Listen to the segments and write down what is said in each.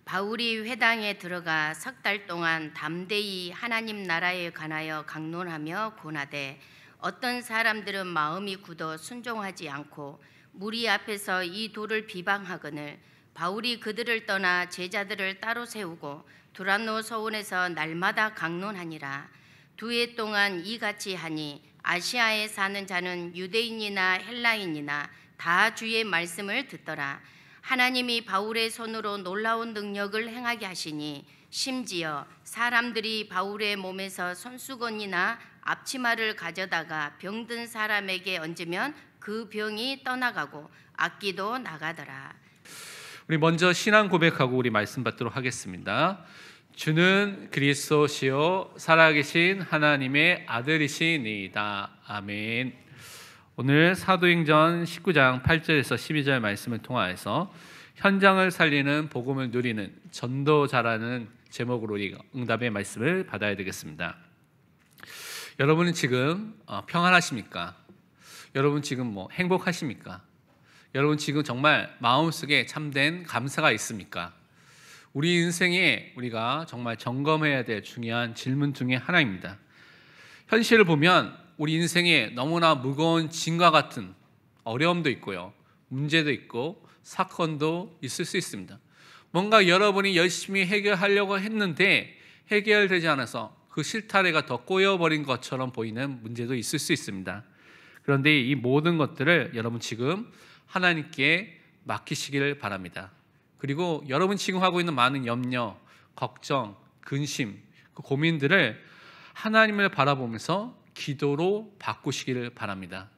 바울이 회당에 들어가 석 달 동안 담대히 하나님 나라에 관하여 강론하며 고나되 어떤 사람들은 마음이 굳어 순종하지 않고 무리 앞에서 이 돌을 비방하거늘 바울이 그들을 떠나 제자들을 따로 세우고 두란노 서원에서 날마다 강론하니라. 2해 동안 이같이 하니 아시아에 사는 자는 유대인이나 헬라인이나 다 주의 말씀을 듣더라. 하나님이 바울의 손으로 놀라운 능력을 행하게 하시니 심지어 사람들이 바울의 몸에서 손수건이나 앞치마를 가져다가 병든 사람에게 얹으면 그 병이 떠나가고 악기도 나가더라. 우리 먼저 신앙 고백하고 우리 말씀 받도록 하겠습니다. 주는 그리스도시요 살아계신 하나님의 아들이시니이다. 아멘. 오늘 사도행전 19장 8절에서 12절 말씀을 통하여서 현장을 살리는 복음을 누리는 전도자라는 제목으로 우리가 응답의 말씀을 받아야 되겠습니다. 여러분은 지금 평안하십니까? 여러분 지금 행복하십니까? 여러분 지금 정말 마음속에 참된 감사가 있습니까? 우리 인생에 우리가 정말 점검해야 될 중요한 질문 중에 하나입니다. 현실을 보면 우리 인생에 너무나 무거운 짐과 같은 어려움도 있고요, 문제도 있고 사건도 있을 수 있습니다. 뭔가 여러분이 열심히 해결하려고 했는데 해결되지 않아서 그 실타래가 더 꼬여버린 것처럼 보이는 문제도 있을 수 있습니다. 그런데 이 모든 것들을 여러분 지금 하나님께 맡기시기를 바랍니다. 그리고 여러분 지금 하고 있는 많은 염려, 걱정, 근심, 그 고민들을 하나님을 바라보면서 기도로 바꾸시기를 바랍니다.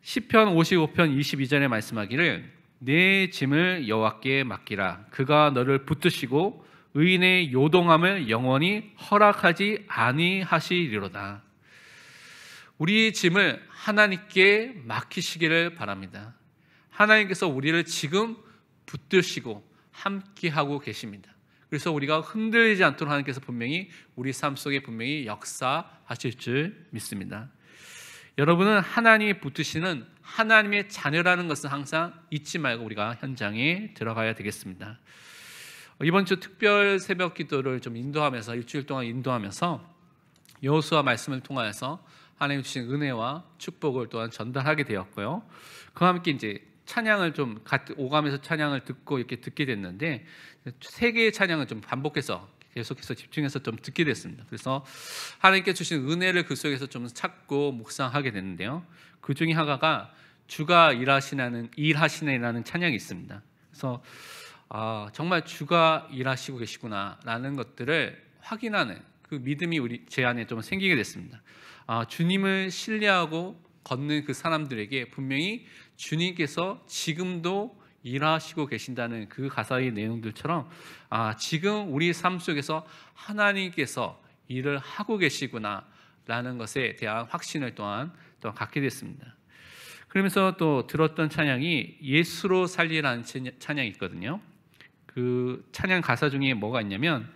시편 55편 22절에 말씀하기를 내 짐을 여호와께 맡기라. 그가 너를 붙드시고 의인의 요동함을 영원히 허락하지 아니하시리로다. 우리의 짐을 하나님께 맡기시기를 바랍니다. 하나님께서 우리를 지금 붙드시고 함께하고 계십니다. 그래서 우리가 흔들리지 않도록 하나님께서 분명히 우리 삶 속에 분명히 역사하실 줄 믿습니다. 여러분은 하나님이 붙드시는 하나님의 자녀라는 것을 항상 잊지 말고 우리가 현장에 들어가야 되겠습니다. 이번 주 특별 새벽 기도를 좀 인도하면서 일주일 동안 인도하면서 여호수아 말씀을 통하여서 하나님 주신 은혜와 축복을 또한 전달하게 되었고요. 그와 함께 이제 찬양을 좀 오가면서 찬양을 듣고 이렇게 듣게 됐는데 세 개의 찬양을 좀 반복해서 계속해서 집중해서 좀 듣게 됐습니다. 그래서 하나님께 주신 은혜를 그 속에서 좀 찾고 묵상하게 됐는데요. 그 중에 하나가 주가 일하시네라는 찬양이 있습니다. 그래서 정말 주가 일하시고 계시구나라는 것들을 확인하는 그 믿음이 제 안에 좀 생기게 됐습니다. 주님을 신뢰하고 걷는 그 사람들에게 분명히 주님께서 지금도 일하시고 계신다는 그 가사의 내용들처럼 지금 우리 삶 속에서 하나님께서 일을 하고 계시구나라는 것에 대한 확신을 또한 갖게 됐습니다. 그러면서 또 들었던 찬양이 예수로 살리라는 찬양이 있거든요. 그 찬양 가사 중에 뭐가 있냐면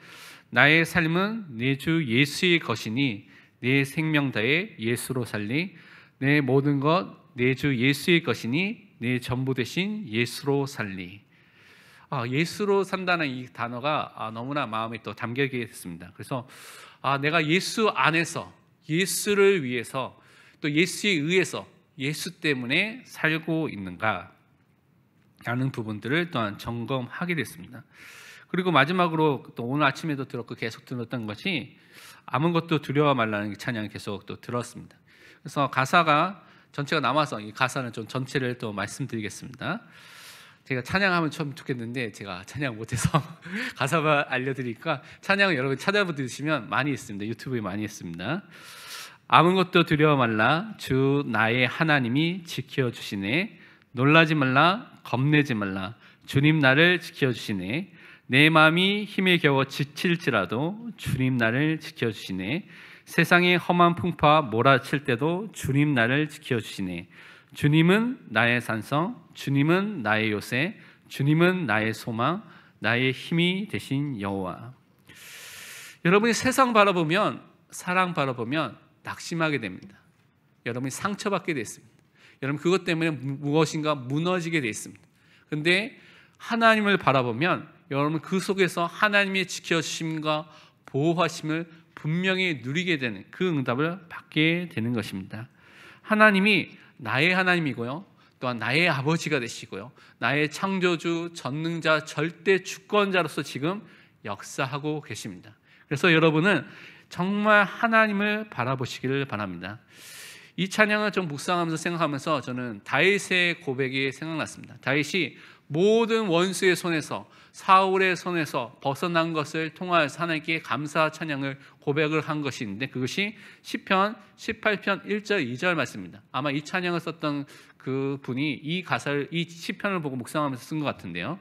나의 삶은 내 주 예수의 것이니 내 생명 다해 예수로 살리 내 모든 것 내 주 예수의 것이니 내 전부 되신 예수로 살리. 예수로 산다는 이 단어가 너무나 마음에 또 담기게 됐습니다. 그래서 내가 예수 안에서 예수를 위해서 또 예수에 의해서 예수 때문에 살고 있는가 라는 부분들을 또한 점검하게 됐습니다. 그리고 마지막으로 또 오늘 아침에도 들었고 계속 들었던 것이 아무것도 두려워 말라는 찬양을 계속 또 들었습니다. 그래서 가사가 전체가 남아서 이 가사는 좀 전체를 또 말씀드리겠습니다. 제가 찬양하면 참 좋겠는데 제가 찬양 못해서 가사만 알려드리니까 찬양을 여러분 찾아보시면 많이 있습니다. 유튜브에 많이 있습니다. 아무것도 두려워 말라 주 나의 하나님이 지켜주시네. 놀라지 말라 겁내지 말라 주님 나를 지켜주시네. 내 마음이 힘에 겨워 지칠지라도 주님 나를 지켜주시네. 세상의 험한 풍파 몰아칠 때도 주님 나를 지켜주시네. 주님은 나의 산성, 주님은 나의 요새, 주님은 나의 소망, 나의 힘이 되신 여호와. 여러분이 세상 바라보면, 사랑 바라보면 낙심하게 됩니다. 여러분이 상처받게 됐습니다. 여러분 그것 때문에 무엇인가 무너지게 되어 있습니다. 그런데 하나님을 바라보면 여러분 그 속에서 하나님의 지켜주심과 보호하심을 분명히 누리게 되는 그 응답을 받게 되는 것입니다. 하나님이 나의 하나님이고요, 또한 나의 아버지가 되시고요, 나의 창조주, 전능자, 절대 주권자로서 지금 역사하고 계십니다. 그래서 여러분은 정말 하나님을 바라보시기를 바랍니다. 이 찬양을 좀 묵상하면서 생각하면서 저는 다윗의 고백이 생각났습니다. 다윗이 모든 원수의 손에서, 사울의 손에서 벗어난 것을 통하여서 하나님께 감사 찬양을 고백을 한 것이 있는데, 그것이 시편 18편 1절 2절 말씀입니다. 아마 이 찬양을 썼던 그 분이 이 가사를, 이 시편을 보고 묵상하면서 쓴 것 같은데요.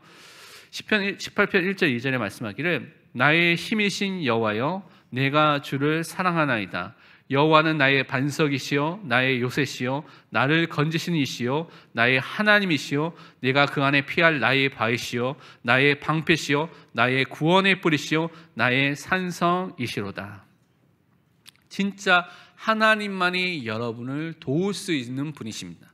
시편 18편 1절 2절에 말씀하기를 나의 힘이신 여호와여 내가 주를 사랑하나이다. 여호와는 나의 반석이시요 나의 요새시요 나를 건지시는 이시요 나의 하나님이시요 내가 그 안에 피할 나의 바위시요 나의 방패시요 나의 구원의 뿌리시요 나의 산성이시로다. 진짜 하나님만이 여러분을 도울 수 있는 분이십니다.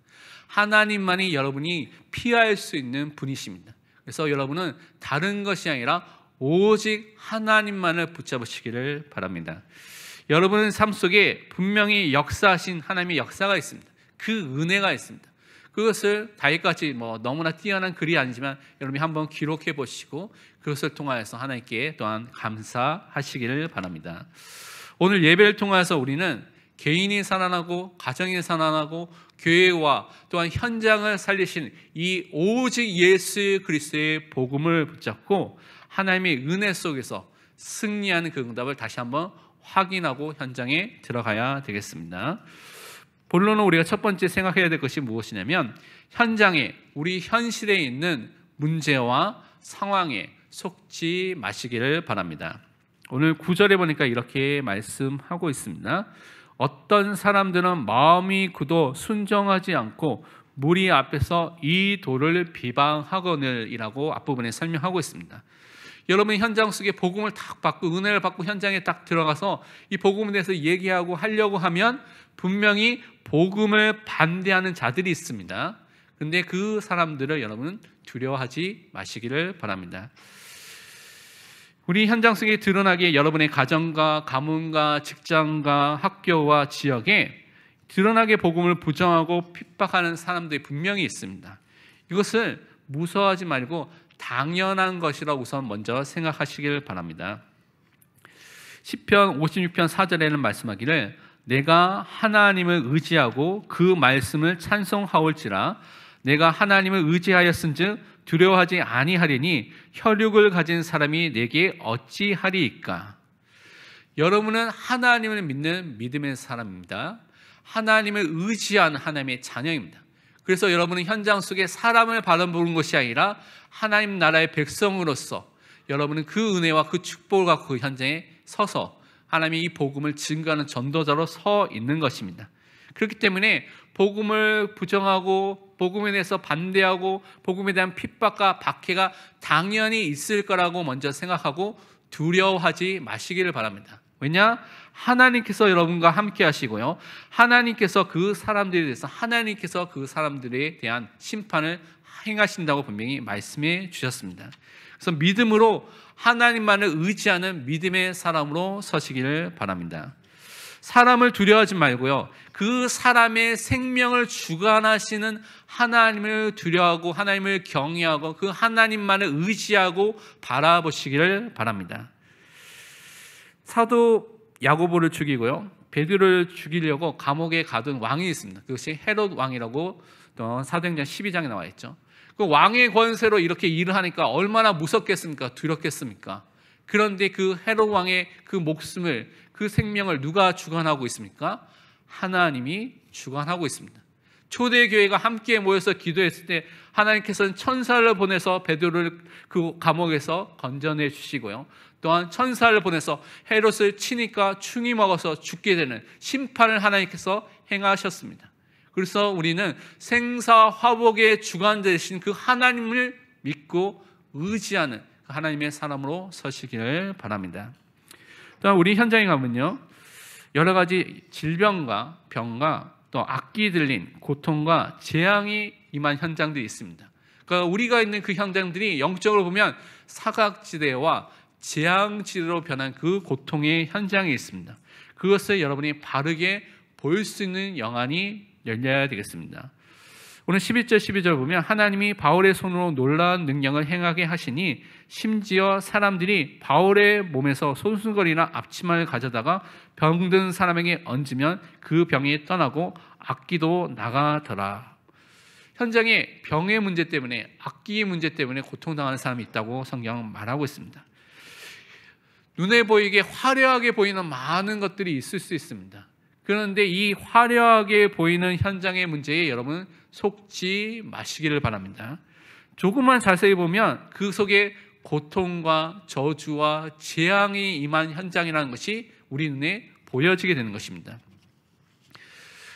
하나님만이 여러분이 피할 수 있는 분이십니다. 그래서 여러분은 다른 것이 아니라 오직 하나님만을 붙잡으시기를 바랍니다. 여러분의 삶 속에 분명히 역사하신 하나님의 역사가 있습니다. 그 은혜가 있습니다. 그것을 다윗같이 너무나 뛰어난 글이 아니지만 여러분이 한번 기록해 보시고 그것을 통하여서 하나님께 또한 감사하시기를 바랍니다. 오늘 예배를 통해서 우리는 개인이 살아나고 가정이 살아나고 교회와 또한 현장을 살리신 이 오직 예수 그리스도의 복음을 붙잡고 하나님의 은혜 속에서 승리하는 그 응답을 다시 한번 확인하고 현장에 들어가야 되겠습니다. 본론은 우리가 첫 번째 생각해야 될 것이 무엇이냐면 현장에, 우리 현실에 있는 문제와 상황에 속지 마시기를 바랍니다. 오늘 9절에 보니까 이렇게 말씀하고 있습니다. 어떤 사람들은 마음이 굳어 순종하지 않고 무리 앞에서 이 도를 비방하거늘이라고 앞부분에 설명하고 있습니다. 여러분이 현장 속에 복음을 딱 받고 은혜를 받고 현장에 딱 들어가서 이 복음에 대해서 얘기하고 하려고 하면 분명히 복음을 반대하는 자들이 있습니다. 그런데 그 사람들을 여러분은 두려워하지 마시기를 바랍니다. 우리 현장 속에 드러나게 여러분의 가정과 가문과 직장과 학교와 지역에 드러나게 복음을 부정하고 핍박하는 사람들이 분명히 있습니다. 이것을 무서워하지 말고 당연한 것이라고 우선 먼저 생각하시길 바랍니다. 시편 56편 4절에는 말씀하기를 내가 하나님을 의지하고 그 말씀을 찬송하올지라 내가 하나님을 의지하였은즉 두려워하지 아니하리니 혈육을 가진 사람이 내게 어찌하리이까. 여러분은 하나님을 믿는 믿음의 사람입니다. 하나님을 의지한 하나님의 자녀입니다. 그래서 여러분은 현장 속에 사람을 바라보는 것이 아니라 하나님 나라의 백성으로서 여러분은 그 은혜와 그 축복을 갖고 그 현장에 서서 하나님의 이 복음을 증거하는 전도자로 서 있는 것입니다. 그렇기 때문에 복음을 부정하고 복음에 대해서 반대하고 복음에 대한 핍박과 박해가 당연히 있을 거라고 먼저 생각하고 두려워하지 마시기를 바랍니다. 왜냐? 하나님께서 여러분과 함께 하시고요, 하나님께서 그 사람들에 대해서 하나님께서 그 사람들에 대한 심판을 행하신다고 분명히 말씀해 주셨습니다. 그래서 믿음으로 하나님만을 의지하는 믿음의 사람으로 서시기를 바랍니다. 사람을 두려워하지 말고요, 그 사람의 생명을 주관하시는 하나님을 두려워하고 하나님을 경외하고 그 하나님만을 의지하고 바라보시기를 바랍니다. 사도 야고보를 죽이고요, 베드로를 죽이려고 감옥에 가둔 왕이 있습니다. 그것이 헤롯 왕이라고 사도행전 12장에 나와 있죠. 그 왕의 권세로 이렇게 일을 하니까 얼마나 무섭겠습니까? 두렵겠습니까? 그런데 그 헤롯 왕의 그 목숨을, 그 생명을 누가 주관하고 있습니까? 하나님이 주관하고 있습니다. 초대교회가 함께 모여서 기도했을 때 하나님께서는 천사를 보내서 베드로를 그 감옥에서 건져내 주시고요, 또한 천사를 보내서 헤롯을 치니까 충이 먹어서 죽게 되는 심판을 하나님께서 행하셨습니다. 그래서 우리는 생사화복의 주관자 되신 그 하나님을 믿고 의지하는 하나님의 사람으로 서시기를 바랍니다. 또한 우리 현장에 가면요, 여러 가지 질병과 병과 또 악기 들린 고통과 재앙이 임한 현장들이 있습니다. 그러니까 우리가 있는 그 현장들이 영적으로 보면 사각지대와 재앙지대로 변한 그 고통의 현장이 있습니다. 그것을 여러분이 바르게 보일 수 있는 영안이 열려야 되겠습니다. 오늘 11절 12절 보면 하나님이 바울의 손으로 놀라운 능력을 행하게 하시니 심지어 사람들이 바울의 몸에서 손수건이나 앞치마를 가져다가 병든 사람에게 얹으면 그 병이 떠나고 악기도 나가더라. 현장에 병의 문제 때문에, 악기의 문제 때문에 고통당하는 사람이 있다고 성경은 말하고 있습니다. 눈에 보이게 화려하게 보이는 많은 것들이 있을 수 있습니다. 그런데 이 화려하게 보이는 현장의 문제에 여러분 속지 마시기를 바랍니다. 조금만 자세히 보면 그 속에 고통과 저주와 재앙이 임한 현장이라는 것이 우리 눈에 보여지게 되는 것입니다.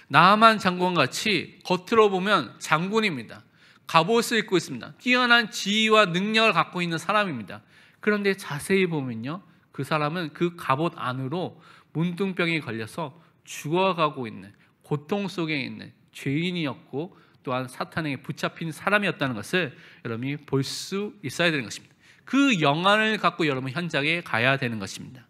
나하만 장군같이 겉으로 보면 장군입니다. 갑옷을 입고 있습니다. 뛰어난 지위와 능력을 갖고 있는 사람입니다. 그런데 자세히 보면요, 그 사람은 그 갑옷 안으로 문둥병이 걸려서 죽어가고 있는, 고통 속에 있는 죄인이었고 또한 사탄에게 붙잡힌 사람이었다는 것을 여러분이 볼 수 있어야 되는 것입니다. 그 영안을 갖고 여러분 현장에 가야 되는 것입니다.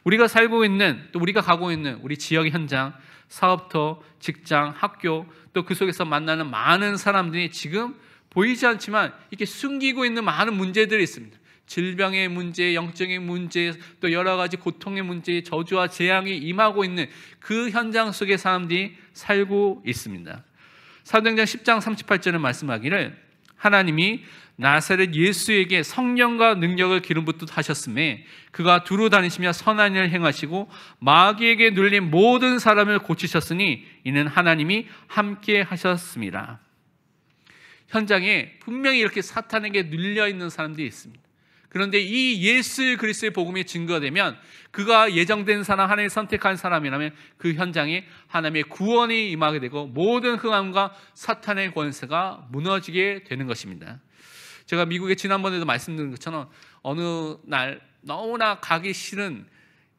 우리가 살고 있는, 또 우리가 가고 있는 우리 지역의 현장, 사업터, 직장, 학교, 또 그 속에서 만나는 많은 사람들이 지금 보이지 않지만 이렇게 숨기고 있는 많은 문제들이 있습니다. 질병의 문제, 영적인 문제, 또 여러 가지 고통의 문제, 저주와 재앙이 임하고 있는 그 현장 속에 사람들이 살고 있습니다. 사도행전 10장 38절에 말씀하기를 하나님이 나사렛 예수에게 성령과 능력을 기름 붓듯 하셨음에 그가 두루 다니시며 선한 일을 행하시고 마귀에게 눌린 모든 사람을 고치셨으니 이는 하나님이 함께 하셨습니다. 현장에 분명히 이렇게 사탄에게 눌려 있는 사람들이 있습니다. 그런데 이 예수 그리스도의 복음이 증거되면 그가 예정된 사람, 하나님이 선택한 사람이라면 그 현장에 하나님의 구원이 임하게 되고 모든 흑암과 사탄의 권세가 무너지게 되는 것입니다. 제가 미국에 지난번에도 말씀드린 것처럼 어느 날 너무나 가기 싫은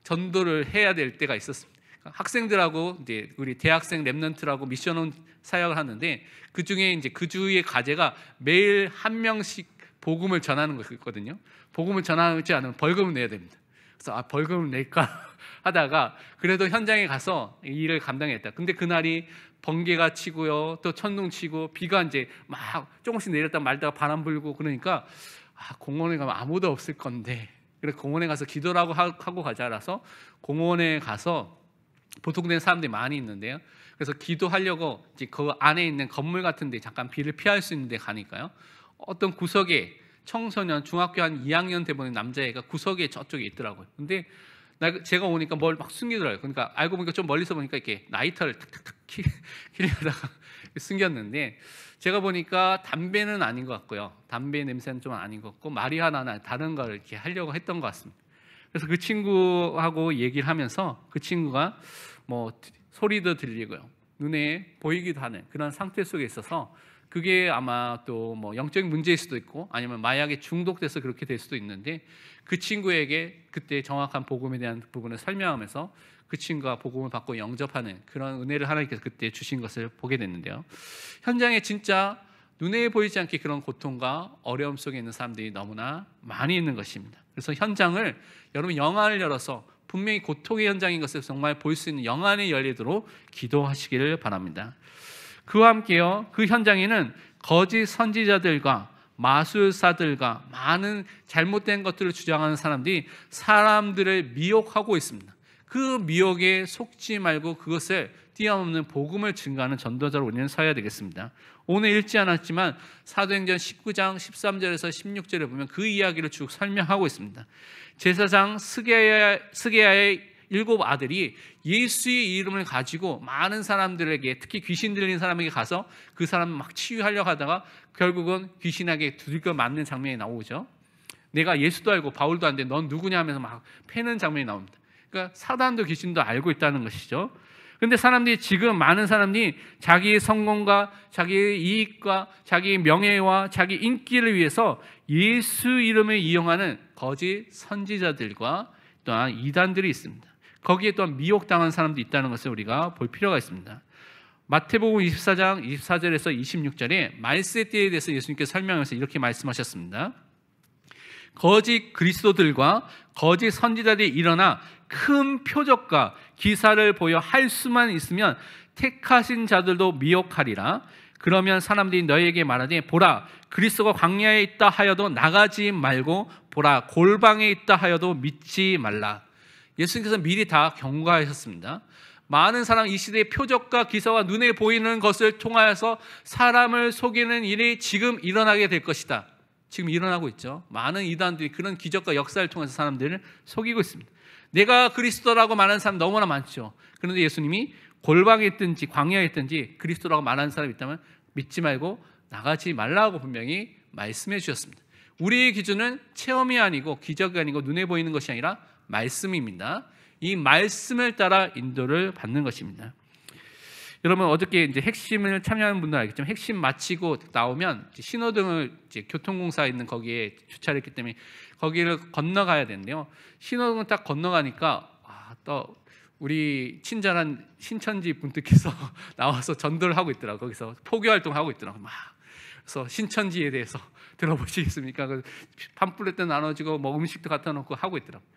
전도를 해야 될 때가 있었습니다. 학생들하고 이제 우리 대학생 랩런트라고 미션홈 사역을 하는데 그 중에 이제 그 주의 과제가 매일 한 명씩 복음을 전하는 것이거든요. 복음을 전하지 않으면 벌금을 내야 됩니다. 그래서 벌금을 낼까 하다가 그래도 현장에 가서 이 일을 감당했다. 근데 그날이 번개가 치고요, 또 천둥 치고 비가 이제 막 조금씩 내렸다 말다가 바람 불고 그러니까 공원에 가면 아무도 없을 건데 그래서 공원에 가서 기도를 하고 가자라서 공원에 가서 보통된 사람들이 많이 있는데요. 그래서 기도하려고 이제 그 안에 있는 건물 같은 데 잠깐 비를 피할 수 있는 데 가니까요. 어떤 구석에 청소년 중학교 한 2학년 돼 보는 남자애가 구석에 저쪽에 있더라고요. 근데 제가 오니까 뭘 막 숨기더라고요. 그러니까 알고 보니까 좀 멀리서 보니까 이렇게 라이터를 탁탁탁 키려다가 숨겼는데 제가 보니까 담배는 아닌 것 같고요. 담배 냄새는 좀 아닌 것 같고 말이 하나나 다른 걸 이렇게 하려고 했던 것 같습니다. 그래서 그 친구하고 얘기를 하면서 그 친구가 뭐 소리도 들리고요. 눈에 보이기도 하는 그런 상태 속에 있어서 그게 아마 또 뭐 영적인 문제일 수도 있고 아니면 마약에 중독돼서 그렇게 될 수도 있는데 그 친구에게 그때 정확한 복음에 대한 부분을 설명하면서 그 친구가 복음을 받고 영접하는 그런 은혜를 하나님께서 그때 주신 것을 보게 됐는데요. 현장에 진짜 눈에 보이지 않게 그런 고통과 어려움 속에 있는 사람들이 너무나 많이 있는 것입니다. 그래서 현장을 여러분 영안을 열어서 분명히 고통의 현장인 것을 정말 볼 수 있는 영안이 열리도록 기도하시기를 바랍니다. 그와 함께요, 그 현장에는 거짓 선지자들과 마술사들과 많은 잘못된 것들을 주장하는 사람들이 사람들을 미혹하고 있습니다. 그 미혹에 속지 말고 그것을 뛰어넘는 복음을 증거하는 전도자로 우리는 서야 되겠습니다. 오늘 읽지 않았지만 사도행전 19장 13절에서 16절에 보면 그 이야기를 쭉 설명하고 있습니다. 제사장 스게야의 7 아들이 예수의 이름을 가지고 많은 사람들에게, 특히 귀신 들린 사람에게 가서 그 사람을 막 치유하려고 하다가 결국은 귀신에게 두들겨 맞는 장면이 나오죠. 내가 예수도 알고 바울도 아는데 넌 누구냐 하면서 막 패는 장면이 나옵니다. 그러니까 사단도 귀신도 알고 있다는 것이죠. 그런데 사람들이 지금 많은 사람들이 자기의 성공과 자기의 이익과 자기의 명예와 자기 인기를 위해서 예수 이름을 이용하는 거짓 선지자들과 또한 이단들이 있습니다. 거기에 또한 미혹당한 사람도 있다는 것을 우리가 볼 필요가 있습니다. 마태복음 24장 24절에서 26절에 말세 때에 대해서 예수님께서 설명하면서 이렇게 말씀하셨습니다. 거짓 그리스도들과 거짓 선지자들이 일어나 큰 표적과 기사를 보여 할 수만 있으면 택하신 자들도 미혹하리라. 그러면 사람들이 너희에게 말하되 보라 그리스도가 광야에 있다 하여도 나가지 말고 보라 골방에 있다 하여도 믿지 말라. 예수님께서 미리 다 경고하셨습니다. 많은 사람 이 시대의 표적과 기사와 눈에 보이는 것을 통하여서 사람을 속이는 일이 지금 일어나게 될 것이다. 지금 일어나고 있죠. 많은 이단들이 그런 기적과 역사를 통해서 사람들을 속이고 있습니다. 내가 그리스도라고 말하는 사람 너무나 많죠. 그런데 예수님이 골방에 있든지 광야에 있든지 그리스도라고 말하는 사람이 있다면 믿지 말고 나가지 말라고 분명히 말씀해 주셨습니다. 우리의 기준은 체험이 아니고 기적이 아니고 눈에 보이는 것이 아니라 말씀입니다. 이 말씀을 따라 인도를 받는 것입니다. 여러분 어저께 이제 핵심을 참여하는 분들 알겠지만 핵심 마치고 나오면 신호등을 이제 교통공사 있는 거기에 주차를 했기 때문에 거기를 건너가야 되는데요. 신호등을 딱 건너가니까 또 우리 친절한 신천지 분들께서 나와서 전도를 하고 있더라고요. 거기서 포교 활동을 하고 있더라고요. 그래서 신천지에 대해서 들어보시겠습니까? 팜플렛도 나눠주고 뭐 음식도 갖다 놓고 하고 있더라고요.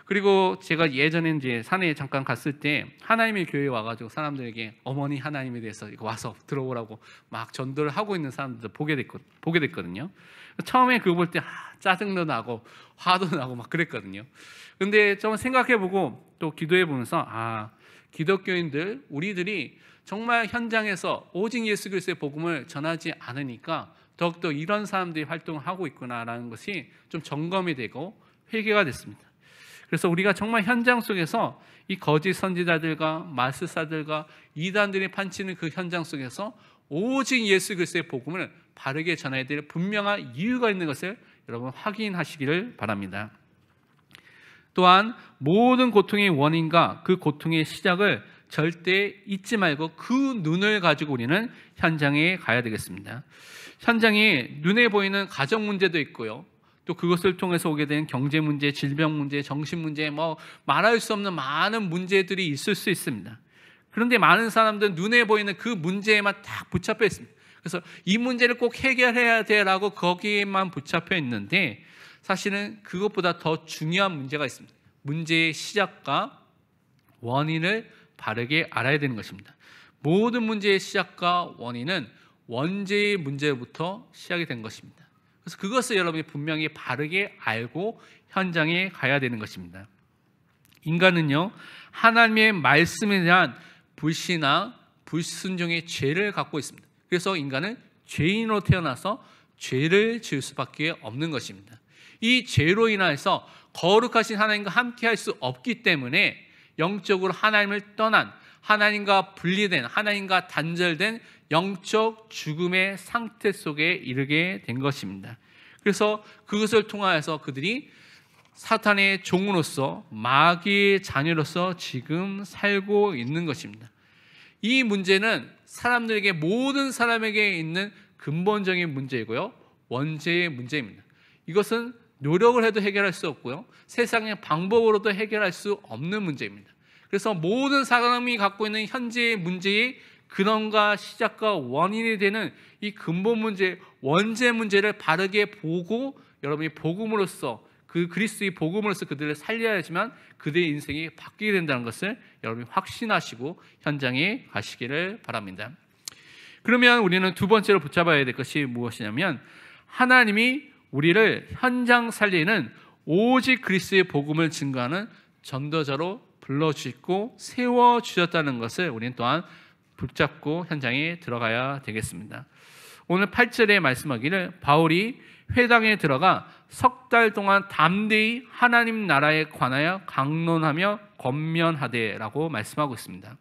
그리고 제가 예전에 이제 산에 잠깐 갔을 때 하나님의 교회에 와가지고 사람들에게 어머니 하나님에 대해서 와서 들어보라고 막 전도를 하고 있는 사람들도 보게 됐거든요. 처음에 그거 볼 때 짜증도 나고 화도 나고 막 그랬거든요. 근데 좀 생각해보고 또 기도해보면서 기독교인들 우리들이 정말 현장에서 오직 예수 그리스도의 복음을 전하지 않으니까 더욱더 이런 사람들이 활동을 하고 있구나라는 것이 좀 점검이 되고 회개가 됐습니다. 그래서 우리가 정말 현장 속에서 이 거짓 선지자들과 마술사들과 이단들이 판치는 그 현장 속에서 오직 예수 그리스도의 복음을 바르게 전해야 될 분명한 이유가 있는 것을 여러분 확인하시기를 바랍니다. 또한 모든 고통의 원인과 그 고통의 시작을 절대 잊지 말고 그 눈을 가지고 우리는 현장에 가야 되겠습니다. 현장에 눈에 보이는 가정 문제도 있고요. 또 그것을 통해서 오게 된 경제 문제, 질병 문제, 정신 문제, 말할 수 없는 많은 문제들이 있을 수 있습니다. 그런데 많은 사람들은 눈에 보이는 그 문제에만 딱 붙잡혀 있습니다. 그래서 이 문제를 꼭 해결해야 돼라고 거기에만 붙잡혀 있는데 사실은 그것보다 더 중요한 문제가 있습니다. 문제의 시작과 원인을 바르게 알아야 되는 것입니다. 모든 문제의 시작과 원인은 원죄의 문제부터 시작이 된 것입니다. 그래서 그것을 여러분이 분명히 바르게 알고 현장에 가야 되는 것입니다. 인간은요 하나님의 말씀에 대한 불신앙, 불순종의 죄를 갖고 있습니다. 그래서 인간은 죄인으로 태어나서 죄를 지을 수밖에 없는 것입니다. 이 죄로 인해서 거룩하신 하나님과 함께 할 수 없기 때문에 영적으로 하나님을 떠난, 하나님과 분리된, 하나님과 단절된 영적 죽음의 상태 속에 이르게 된 것입니다. 그래서 그것을 통하여서 그들이 사탄의 종으로서 마귀의 자녀로서 지금 살고 있는 것입니다. 이 문제는 사람들에게 모든 사람에게 있는 근본적인 문제이고요. 원죄의 문제입니다. 이것은 노력을 해도 해결할 수 없고요. 세상의 방법으로도 해결할 수 없는 문제입니다. 그래서 모든 사람이 갖고 있는 현재의 문제의 근원과 시작과 원인이 되는 이 근본 문제, 원죄 문제를 바르게 보고 여러분이 복음으로써 그 그리스도의 복음으로써 그들을 살려야지만 그들의 인생이 바뀌게 된다는 것을 여러분이 확신하시고 현장에 가시기를 바랍니다. 그러면 우리는 두 번째로 붙잡아야 될 것이 무엇이냐면 하나님이 우리를 현장 살리는 오직 그리스도의 복음을 증거하는 전도자로 불러주시고 세워주셨다는 것을 우리는 또한 붙잡고 현장에 들어가야 되겠습니다. 오늘 8절에 말씀하기를 바울이 회당에 들어가 석 달 동안 담대히 하나님 나라에 관하여 강론하며 권면하되라고 말씀하고 있습니다.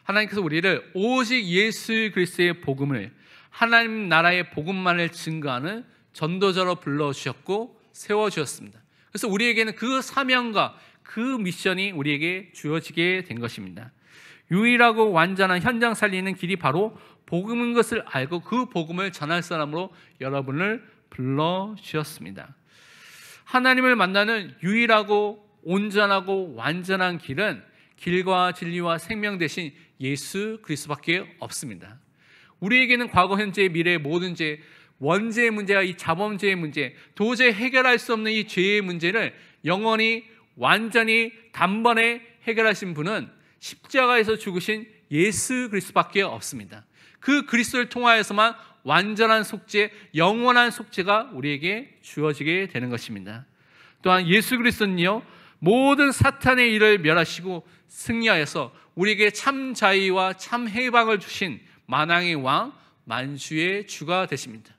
하나님께서 우리를 오직 예수 그리스도의 복음을 하나님 나라의 복음만을 증거하는 전도자로 불러주셨고 세워주셨습니다. 그래서 우리에게는 그 사명과 그 미션이 우리에게 주어지게 된 것입니다. 유일하고 완전한 현장 살리는 길이 바로 복음인 것을 알고 그 복음을 전할 사람으로 여러분을 불러주셨습니다. 하나님을 만나는 유일하고 온전하고 완전한 길은 길과 진리와 생명 대신 예수 그리스도밖에 없습니다. 우리에게는 과거, 현재, 미래 모든 죄, 원죄의 문제와 이 자범죄의 문제, 도저히 해결할 수 없는 이 죄의 문제를 영원히 완전히 단번에 해결하신 분은 십자가에서 죽으신 예수 그리스도밖에 없습니다. 그 그리스도를 통하여서만 완전한 속죄, 영원한 속죄가 우리에게 주어지게 되는 것입니다. 또한 예수 그리스도는요, 모든 사탄의 일을 멸하시고 승리하여서 우리에게 참 자유와 참 해방을 주신 만왕의 왕, 만주의 주가 되십니다.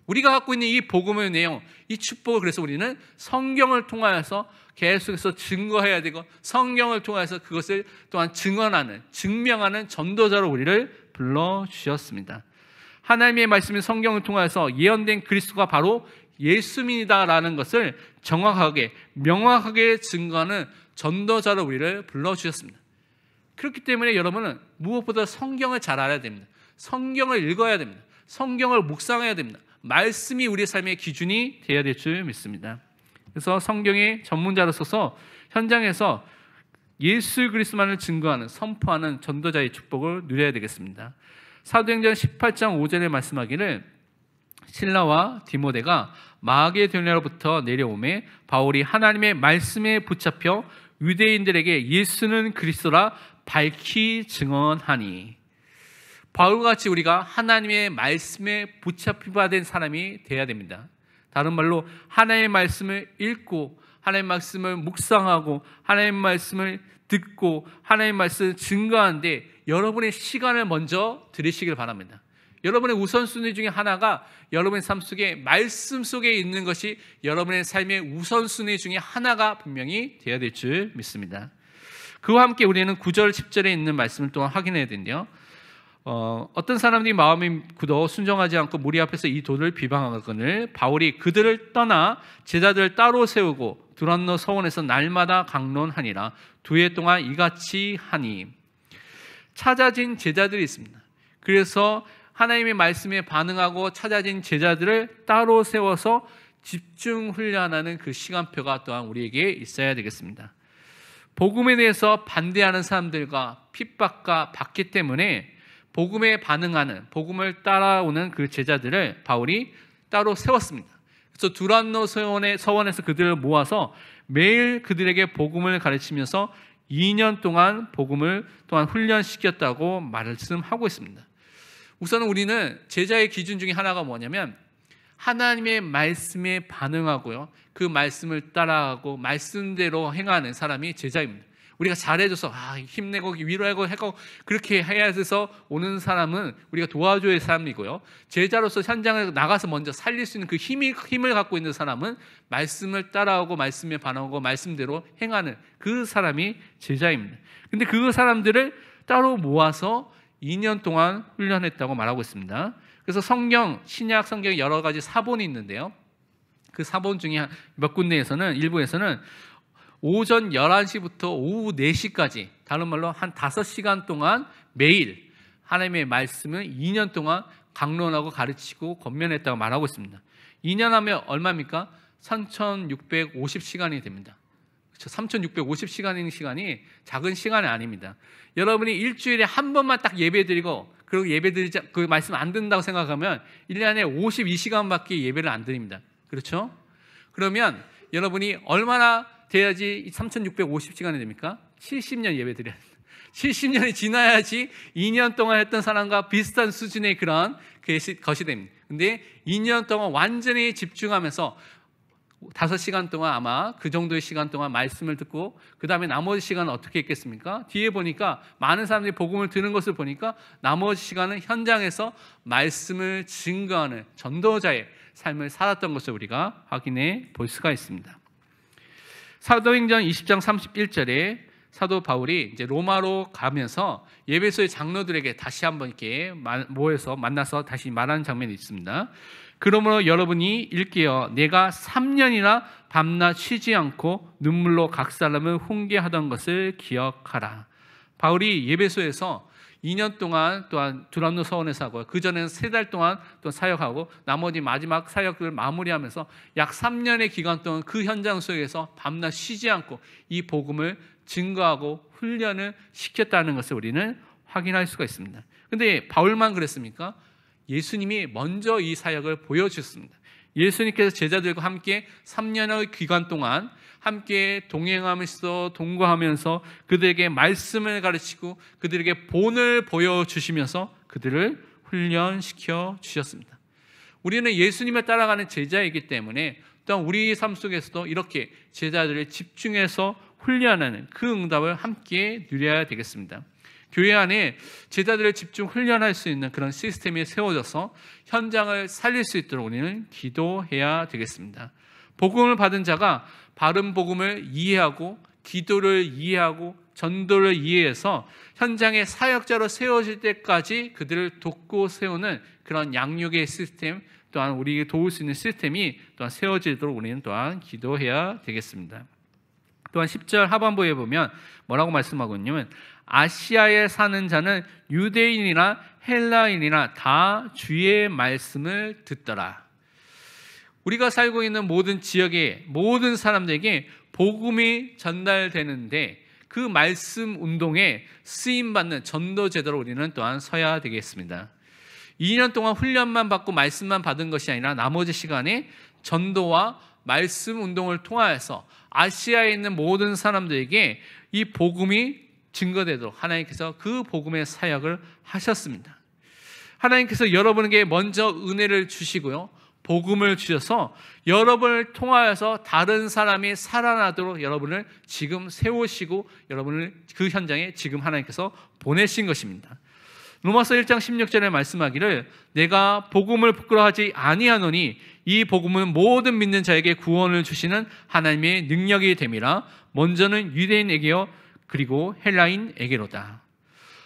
우리가 갖고 있는 이 복음의 내용, 이 축복을 그래서 우리는 성경을 통하여서 계속해서 증거해야 되고, 성경을 통해서 그것을 또한 증언하는, 증명하는 전도자로 우리를 불러주셨습니다. 하나님의 말씀인 성경을 통해서 예언된 그리스도가 바로 예수님이다라는 것을 정확하게, 명확하게 증거하는 전도자로 우리를 불러주셨습니다. 그렇기 때문에 여러분은 무엇보다 성경을 잘 알아야 됩니다. 성경을 읽어야 됩니다. 성경을 묵상해야 됩니다. 말씀이 우리의 삶의 기준이 되어야 될 줄 믿습니다. 그래서 성경의 전문자로서서 현장에서 예수 그리스도만을 증거하는, 선포하는 전도자의 축복을 누려야 되겠습니다. 사도행전 18장 5절에 말씀하기를 실라와 디모데가 마게도냐로부터 내려오매 바울이 하나님의 말씀에 붙잡혀 유대인들에게 예수는 그리스도라 밝히 증언하니. 바울같이 우리가 하나님의 말씀에 붙잡히게 된 사람이 되어야 됩니다. 다른 말로 하나님의 말씀을 읽고 하나님의 말씀을 묵상하고 하나님의 말씀을 듣고 하나님의 말씀을 증거하는데 여러분의 시간을 먼저 들이시길 바랍니다. 여러분의 우선순위 중에 하나가 여러분의 삶 속에 말씀 속에 있는 것이 여러분의 삶의 우선순위 중에 하나가 분명히 되어야 될 줄 믿습니다. 그와 함께 우리는 9절 10절에 있는 말씀을 또한 확인해야 되는데요. 어떤 사람들이 마음이 굳어 순종하지 않고 무리 앞에서 이 도를 비방하거늘 바울이 그들을 떠나 제자들을 따로 세우고 두란노 서원에서 날마다 강론하니라. 2해 동안 이같이 하니. 찾아진 제자들이 있습니다. 그래서 하나님의 말씀에 반응하고 찾아진 제자들을 따로 세워서 집중 훈련하는 그 시간표가 또한 우리에게 있어야 되겠습니다. 복음에 대해서 반대하는 사람들과 핍박과 받기 때문에 복음에 반응하는, 복음을 따라오는 그 제자들을 바울이 따로 세웠습니다. 그래서 두란노 서원에서 그들을 모아서 매일 그들에게 복음을 가르치면서 2년 동안 복음을 또한 훈련시켰다고 말씀하고 있습니다. 우선 우리는 제자의 기준 중에 하나가 뭐냐면 하나님의 말씀에 반응하고요, 그 말씀을 따라하고 말씀대로 행하는 사람이 제자입니다. 우리가 잘해줘서 힘내고 위로하고 그렇게 해야 해서 오는 사람은 우리가 도와줘야 할 사람이고요, 제자로서 현장에 나가서 먼저 살릴 수 있는 그 힘을 갖고 있는 사람은 말씀을 따라하고 말씀에 반응하고 말씀대로 행하는 그 사람이 제자입니다. 근데 그 사람들을 따로 모아서 2년 동안 훈련했다고 말하고 있습니다. 그래서 성경, 신약 성경에 여러 가지 사본이 있는데요, 그 사본 중에 몇 군데에서는, 일부에서는 오전 11시부터 오후 4시까지, 다른 말로 한 5시간 동안 매일 하나님의 말씀을 2년 동안 강론하고 가르치고 권면했다고 말하고 있습니다. 2년 하면 얼마입니까? 3,650시간이 됩니다. 그렇죠? 3,650시간인 시간이 작은 시간이 아닙니다. 여러분이 일주일에 한 번만 딱 예배드리고, 그리고 예배드리지, 그 말씀 안 듣는다고 생각하면 1년에 52시간밖에 예배를 안 드립니다. 그렇죠? 그러면 여러분이 얼마나 돼야지 3,650시간이 됩니까? 70년 예배 드려야 됩니다. 70년이 지나야지 2년 동안 했던 사람과 비슷한 수준의 그런 것이 됩니다. 근데 2년 동안 완전히 집중하면서 5시간 동안 아마 그 정도의 시간 동안 말씀을 듣고 그 다음에 나머지 시간은 어떻게 했겠습니까? 뒤에 보니까 많은 사람들이 복음을 듣는 것을 보니까 나머지 시간은 현장에서 말씀을 증거하는 전도자의 삶을 살았던 것을 우리가 확인해 볼 수가 있습니다. 사도행전 20장 31절에 사도 바울이 이제 로마로 가면서 예배소의 장로들에게 다시 한번 이렇게 모여서 만나서 다시 말하는 장면이 있습니다. 그러므로 여러분이 읽게요. 내가 3년이나 밤낮 쉬지 않고 눈물로 각 사람을 훈계하던 것을 기억하라. 바울이 예배소에서 2년 동안 또한 두란노 서원에서 하고, 그 전에는 3달 동안 또 사역하고, 나머지 마지막 사역을 마무리하면서 약 3년의 기간 동안 그 현장 속에서 밤낮 쉬지 않고 이 복음을 증거하고 훈련을 시켰다는 것을 우리는 확인할 수가 있습니다. 근데 바울만 그랬습니까? 예수님이 먼저 이 사역을 보여주셨습니다. 예수님께서 제자들과 함께 3년의 기간 동안 함께 동행하면서 동거하면서 그들에게 말씀을 가르치고 그들에게 본을 보여주시면서 그들을 훈련시켜 주셨습니다. 우리는 예수님을 따라가는 제자이기 때문에 또한 우리 삶 속에서도 이렇게 제자들을 집중해서 훈련하는 그 응답을 함께 누려야 되겠습니다. 교회 안에 제자들을 집중 훈련할 수 있는 그런 시스템이 세워져서 현장을 살릴 수 있도록 우리는 기도해야 되겠습니다. 복음을 받은 자가 바른 복음을 이해하고 기도를 이해하고 전도를 이해해서 현장의 사역자로 세워질 때까지 그들을 돕고 세우는 그런 양육의 시스템, 또한 우리에게 도울 수 있는 시스템이 또한 세워지도록 우리는 또한 기도해야 되겠습니다. 또한 10절 하반부에 보면 뭐라고 말씀하고 있냐면 아시아에 사는 자는 유대인이나 헬라인이나 다 주의 말씀을 듣더라. 우리가 살고 있는 모든 지역의 모든 사람들에게 복음이 전달되는데 그 말씀 운동에 쓰임받는 전도 제도로 우리는 또한 서야 되겠습니다. 2년 동안 훈련만 받고 말씀만 받은 것이 아니라 나머지 시간에 전도와 말씀 운동을 통하여서 아시아에 있는 모든 사람들에게 이 복음이 증거되도록 하나님께서 그 복음의 사역을 하셨습니다. 하나님께서 여러분에게 먼저 은혜를 주시고요, 복음을 주셔서 여러분을 통하여서 다른 사람이 살아나도록 여러분을 지금 세우시고 여러분을 그 현장에 지금 하나님께서 보내신 것입니다. 로마서 1장 16절에 말씀하기를 내가 복음을 부끄러워하지 아니하노니 이 복음은 모든 믿는 자에게 구원을 주시는 하나님의 능력이 됨이라. 먼저는 유대인에게요 그리고 헬라인에게로다.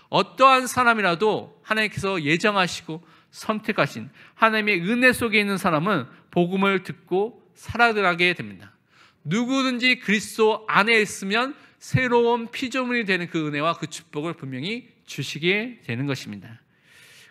어떠한 사람이라도 하나님께서 예정하시고 선택하신 하나님의 은혜 속에 있는 사람은 복음을 듣고 살아가게 됩니다. 누구든지 그리스도 안에 있으면 새로운 피조물이 되는 그 은혜와 그 축복을 분명히 주시게 되는 것입니다.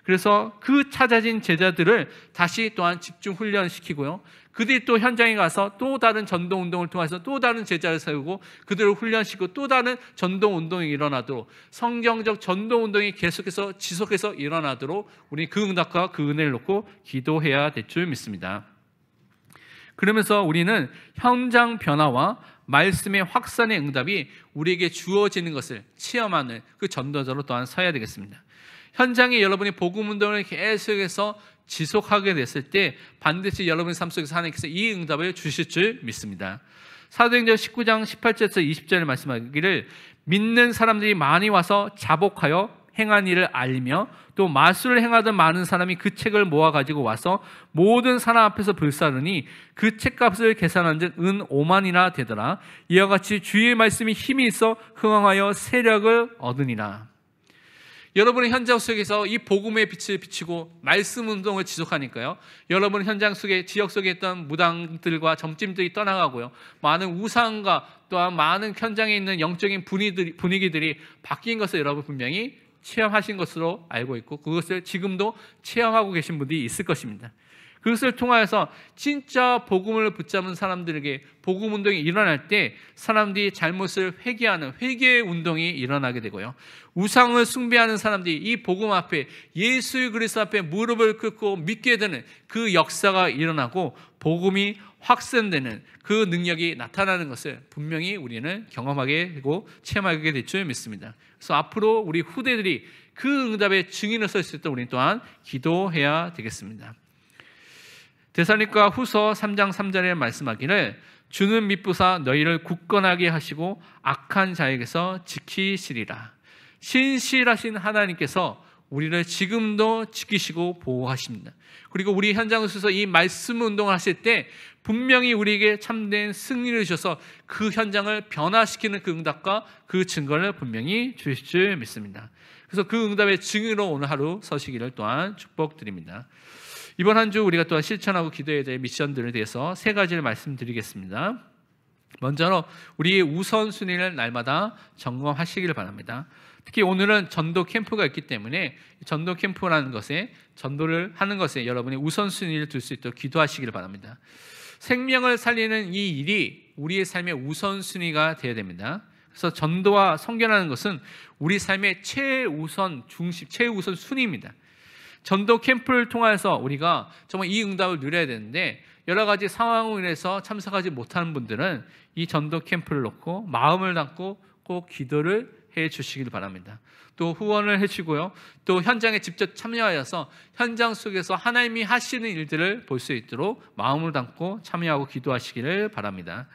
그래서 그 찾아진 제자들을 다시 또한 집중 훈련시키고요, 그들이 또 현장에 가서 또 다른 전도 운동을 통해서 또 다른 제자를 세우고 그들을 훈련시키고 또 다른 전도 운동이 일어나도록, 성경적 전도 운동이 계속해서 지속해서 일어나도록 우리 그 응답과 그 은혜를 놓고 기도해야 될 줄 믿습니다. 그러면서 우리는 현장 변화와 말씀의 확산의 응답이 우리에게 주어지는 것을 체험하는 그 전도자로 또한 서야 되겠습니다. 현장에 여러분이 복음 운동을 계속해서 지속하게 됐을 때 반드시 여러분의 삶 속에서 하나님께서 이 응답을 주실 줄 믿습니다. 사도행전 19장 18절에서 20절에 말씀하기를 믿는 사람들이 많이 와서 자복하여 행한 일을 알리며 또 마술을 행하던 많은 사람이 그 책을 모아가지고 와서 모든 사람 앞에서 불사르니 그 책값을 계산한 즉 은 5만이나 되더라. 이와 같이 주의 말씀이 힘이 있어 흥황하여 세력을 얻으니라. 여러분의 현장 속에서 이 복음의 빛을 비치고 말씀 운동을 지속하니까요, 여러분 현장 속에 지역 속에 있던 무당들과 점집들이 떠나가고요, 많은 우상과 또한 많은 현장에 있는 영적인 분위기들이 바뀐 것을 여러분 분명히 체험하신 것으로 알고 있고 그것을 지금도 체험하고 계신 분들이 있을 것입니다. 그것을 통하여서 진짜 복음을 붙잡은 사람들에게 복음 운동이 일어날 때 사람들이 잘못을 회개하는 회개의 운동이 일어나게 되고요, 우상을 숭배하는 사람들이 이 복음 앞에 예수 그리스도 앞에 무릎을 꿇고 믿게 되는 그 역사가 일어나고 복음이 확산되는 그 능력이 나타나는 것을 분명히 우리는 경험하게 되고 체험하게 될 줄 믿습니다. 그래서 앞으로 우리 후대들이 그 응답의 증인을 설 수 있도록 우리 또한 기도해야 되겠습니다. 데살로니가 후서 3장 3절에 말씀하기를 주는 미쁘사 너희를 굳건하게 하시고 악한 자에게서 지키시리라. 신실하신 하나님께서 우리를 지금도 지키시고 보호하십니다. 그리고 우리 현장에서 이 말씀 운동을 하실 때 분명히 우리에게 참된 승리를 주셔서 그 현장을 변화시키는 그 응답과 그 증거를 분명히 주실 줄 믿습니다. 그래서 그 응답의 증인으로 오늘 하루 서시기를 또한 축복드립니다. 이번 한 주 우리가 또한 실천하고 기도해야 될 미션들에 대해서 세 가지를 말씀드리겠습니다. 먼저 우리의 우선순위를 날마다 점검하시기를 바랍니다. 특히 오늘은 전도 캠프가 있기 때문에 전도 캠프라는 것에 전도를 하는 것에 여러분이 우선순위를 둘 수 있도록 기도하시기를 바랍니다. 생명을 살리는 이 일이 우리의 삶의 우선순위가 되어야 됩니다. 그래서 전도와 선교라는 것은 우리 삶의 최우선 중심, 최우선 순위입니다. 전도 캠프를 통해서 우리가 정말 이 응답을 누려야 되는데, 여러 가지 상황으로 인해서 참석하지 못하는 분들은 이 전도 캠프를 놓고 마음을 담고 꼭 기도를 해 주시길 바랍니다. 또 후원을 해주고요, 또 현장에 직접 참여하여서 현장 속에서 하나님이 하시는 일들을 볼 수 있도록 마음을 담고 참여하고 기도하시기를 바랍니다.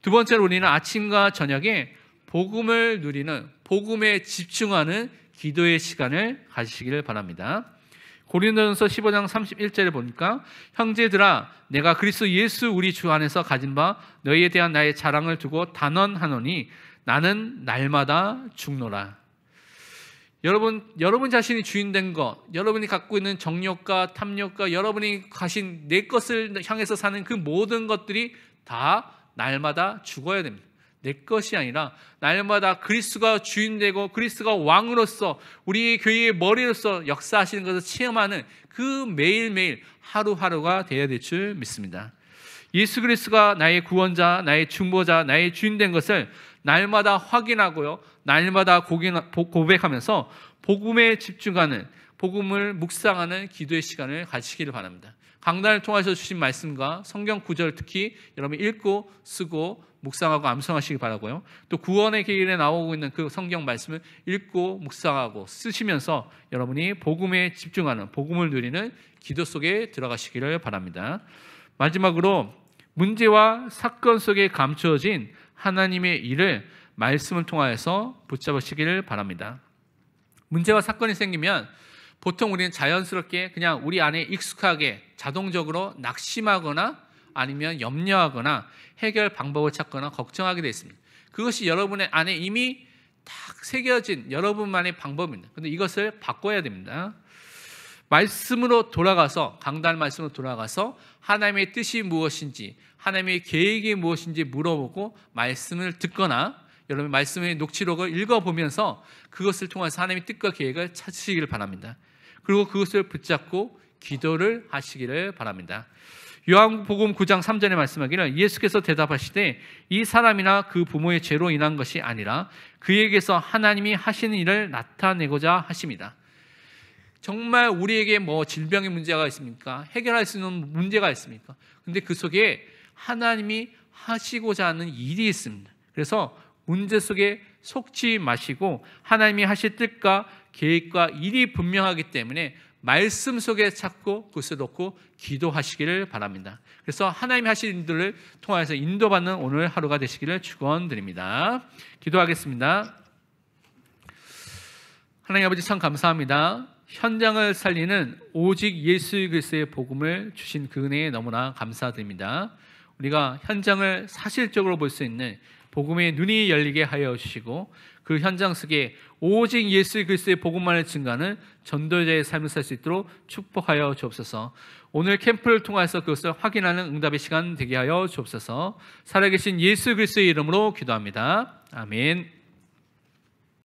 두 번째로, 우리는 아침과 저녁에 복음을 누리는, 복음에 집중하는 기도의 시간을 가지시기를 바랍니다. 고린도전서 15장 31절에 보니까, 형제들아 내가 그리스도 예수 우리 주 안에서 가진 바 너희에 대한 나의 자랑을 두고 단언하노니 나는 날마다 죽노라. 여러분 자신이 주인된 것, 여러분이 갖고 있는 정욕과 탐욕과 여러분이 가신 내 것을 향해서 사는 그 모든 것들이 다 날마다 죽어야 됩니다. 내 것이 아니라 날마다 그리스도가 주인되고 그리스도가 왕으로서 우리 교회의 머리로서 역사하시는 것을 체험하는 그 매일매일 하루하루가 되어야 될 줄 믿습니다. 예수 그리스도가 나의 구원자, 나의 중보자, 나의 주인된 것을 날마다 확인하고요, 날마다 고백하면서 복음에 집중하는, 복음을 묵상하는 기도의 시간을 가지시기를 바랍니다. 강단을 통해서 주신 말씀과 성경 구절, 특히 여러분 읽고 쓰고 묵상하고 암송하시기 바라고요. 또 구원의 길에 나오고 있는 그 성경 말씀을 읽고 묵상하고 쓰시면서 여러분이 복음에 집중하는, 복음을 누리는 기도 속에 들어가시기를 바랍니다. 마지막으로, 문제와 사건 속에 감추어진 하나님의 일을 말씀을 통하여서 붙잡으시기를 바랍니다. 문제와 사건이 생기면 보통 우리는 자연스럽게 그냥 우리 안에 익숙하게 자동적으로 낙심하거나 아니면 염려하거나 해결 방법을 찾거나 걱정하게 되어 있습니다. 그것이 여러분의 안에 이미 딱 새겨진 여러분만의 방법입니다. 그런데 이것을 바꿔야 됩니다. 말씀으로 돌아가서, 강단 말씀으로 돌아가서 하나님의 뜻이 무엇인지, 하나님의 계획이 무엇인지 물어보고 말씀을 듣거나, 여러분 말씀의 녹취록을 읽어보면서 그것을 통해서 하나님의 뜻과 계획을 찾으시기를 바랍니다. 그리고 그것을 붙잡고 기도를 하시기를 바랍니다. 요한복음 9장 3절에 말씀하기를, 예수께서 대답하시되 이 사람이나 그 부모의 죄로 인한 것이 아니라 그에게서 하나님이 하시는 일을 나타내고자 하심이다. 정말 우리에게 뭐 질병의 문제가 있습니까? 해결할 수 있는 문제가 있습니까? 근데 그 속에 하나님이 하시고자 하는 일이 있습니다. 그래서 문제 속에 속지 마시고 하나님이 하실 뜻과 계획과 일이 분명하기 때문에 말씀 속에 찾고 그것을 놓고 기도하시기를 바랍니다. 그래서 하나님이 하실 일들을 통해서 인도받는 오늘 하루가 되시기를 축원드립니다. 기도하겠습니다. 하나님 아버지, 참 감사합니다. 현장을 살리는 오직 예수 그리스도의 복음을 주신 그 은혜에 너무나 감사드립니다. 우리가 현장을 사실적으로 볼 수 있는 복음의 눈이 열리게 하여 주시고, 그 현장 속에 오직 예수 그리스도의 복음만을 증거하는 전도자의 삶을 살 수 있도록 축복하여 주옵소서. 오늘 캠프를 통해서 그것을 확인하는 응답의 시간 되게 하여 주옵소서. 살아계신 예수 그리스도의 이름으로 기도합니다. 아멘.